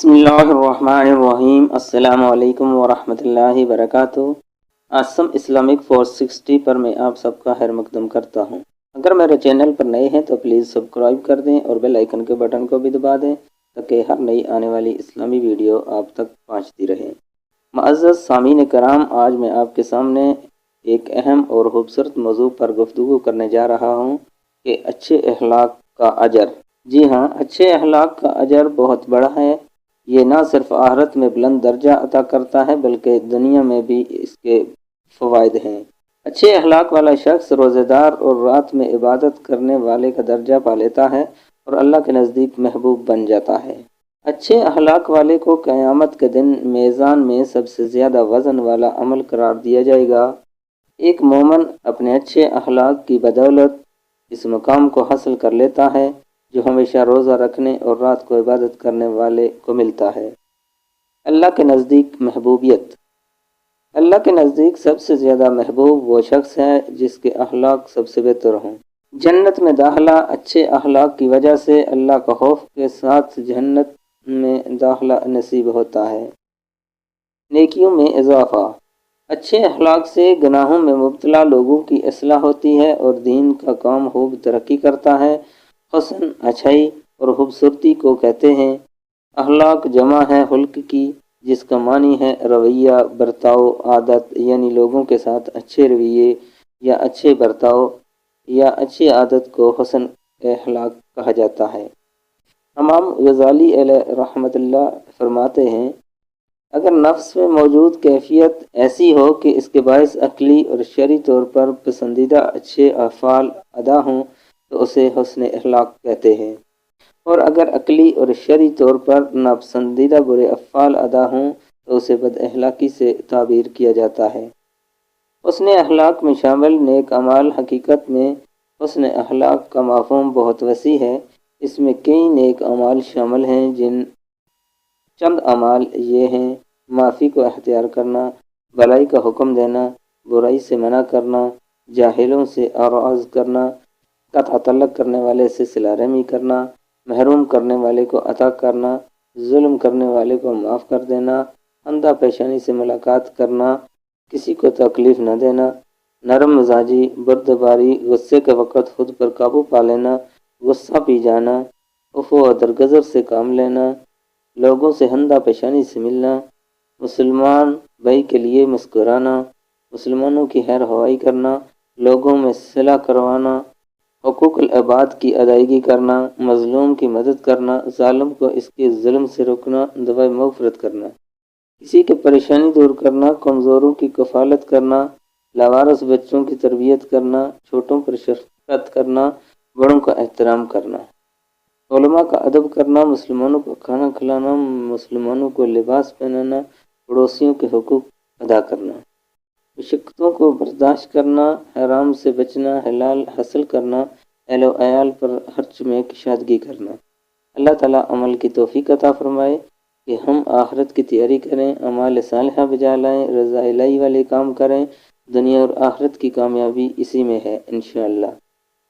بسم اللہ الرحمن الرحیم۔ السلام علیکم ورحمۃ اللہ وبرکاتہ۔ آسم اسلامک 460 پر میں آپ سب کا خیر مقدم کرتا ہوں۔ اگر میرے چینل پر نئے ہیں تو پلیز سبسکرائب کر دیں اور بیل آئیکن کے بٹن کو بھی دبا دیں تاکہ ہر نئی آنے والی اسلامی ویڈیو آپ تک پہنچتی رہے۔ معزز سامعین کرام، آج میں آپ کے سامنے ایک اہم اور خوبصورت موضوع پر گفتگو کرنے جا رہا ہوں کہ اچھے اخلاق کا اجر۔ جی ہاں، اچھے اخلاق کا اجر بہت بڑا ہے۔ یہ نہ صرف آخرت میں بلند درجہ عطا کرتا ہے بلکہ دنیا میں بھی اس کے فوائد ہیں۔ اچھے اخلاق والا شخص روزہ دار اور رات میں عبادت کرنے والے کا درجہ پا لیتا ہے اور اللہ کے نزدیک محبوب بن جاتا ہے۔ اچھے اخلاق والے کو قیامت کے دن میزان میں سب سے زیادہ وزن والا عمل قرار دیا جائے گا۔ ایک مومن اپنے اچھے اخلاق کی بدولت اس مقام کو حاصل کر لیتا ہے جو ہمیشہ روزہ رکھنے اور رات کو عبادت کرنے والے کو ملتا ہے۔ اللہ کے نزدیک محبوبیت۔ اللہ کے نزدیک سب سے زیادہ محبوب وہ شخص ہے جس کے اخلاق سب سے بہتر ہوں۔ جنت میں داخلہ اچھے اخلاق کی وجہ سے اللہ کا خوف کے ساتھ جنت میں داخلہ نصیب ہوتا ہے۔ نیکیوں میں اضافہ۔ اچھے اخلاق سے گناہوں میں مبتلا لوگوں کی اصلاح ہوتی ہے اور دین کا کام خوب ترقی کرتا ہے۔ حسن، اچھائی اور خوبصورتی کو کہتے ہیں۔ اخلاق جمع ہے خلق کی، جس کا معنی ہے رویہ، برتاؤ، عادت، یعنی لوگوں کے ساتھ اچھے رویے یا اچھے برتاؤ یا اچھی عادت کو حسن اخلاق کہا جاتا ہے۔ امام غزالی علیہ رحمۃ اللہ فرماتے ہیں، اگر نفس میں موجود کیفیت ایسی ہو کہ اس کے باعث عقلی اور شرعی طور پر پسندیدہ اچھے افعال ادا ہوں تو اسے حسن اخلاق کہتے ہیں، اور اگر عقلی اور شرعی طور پر ناپسندیدہ برے افعال ادا ہوں تو اسے بد اخلاقی سے تعبیر کیا جاتا ہے۔ حسن اخلاق میں شامل نیک اعمال۔ حقیقت میں حسن اخلاق کا مفہوم بہت وسیع ہے۔ اس میں کئی نیک اعمال شامل ہیں جن چند اعمال یہ ہیں: معافی کو اختیار کرنا، بھلائی کا حکم دینا، برائی سے منع کرنا، جاہلوں سے اعراض کرنا، قطع تعلق کرنے والے سے صلہ رحمی کرنا، محروم کرنے والے کو عطا کرنا، ظلم کرنے والے کو معاف کر دینا، اندھا پیشانی سے ملاقات کرنا، کسی کو تکلیف نہ دینا، نرم مزاجی، بردباری، غصے کے وقت خود پر قابو پا لینا، غصہ پی جانا، عفو و درگزر سے کام لینا، لوگوں سے اندھا پیشانی سے ملنا، مسلمان بھائی کے لیے مسکرانا، مسلمانوں کی خیر خواہی کرنا، لوگوں میں صلح کروانا، حقوق العباد کی ادائیگی کرنا، مظلوم کی مدد کرنا، ظالم کو اس کے ظلم سے روکنا، دعائے مغفرت کرنا، کسی کی پریشانی دور کرنا، کمزوروں کی کفالت کرنا، لاوارث بچوں کی تربیت کرنا، چھوٹوں پر شفقت کرنا، بڑوں کا احترام کرنا، علماء کا ادب کرنا، مسلمانوں کو کھانا کھلانا، مسلمانوں کو لباس پہنانا، پڑوسیوں کے حقوق ادا کرنا، مشقتوں کو برداشت کرنا، حرام سے بچنا، حلال حاصل کرنا، اہل و عیال پر خرچ میں کشادگی کرنا۔ اللہ تعالیٰ عمل کی توفیق عطا فرمائے کہ ہم آخرت کی تیاری کریں، اعمال صالحہ بجا لائیں، رضا الہی والے کام کریں۔ دنیا اور آخرت کی کامیابی اسی میں ہے انشاءاللہ۔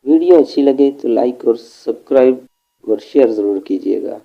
ویڈیو اچھی لگے تو لائک اور سبسکرائب اور شیئر ضرور کیجیے گا۔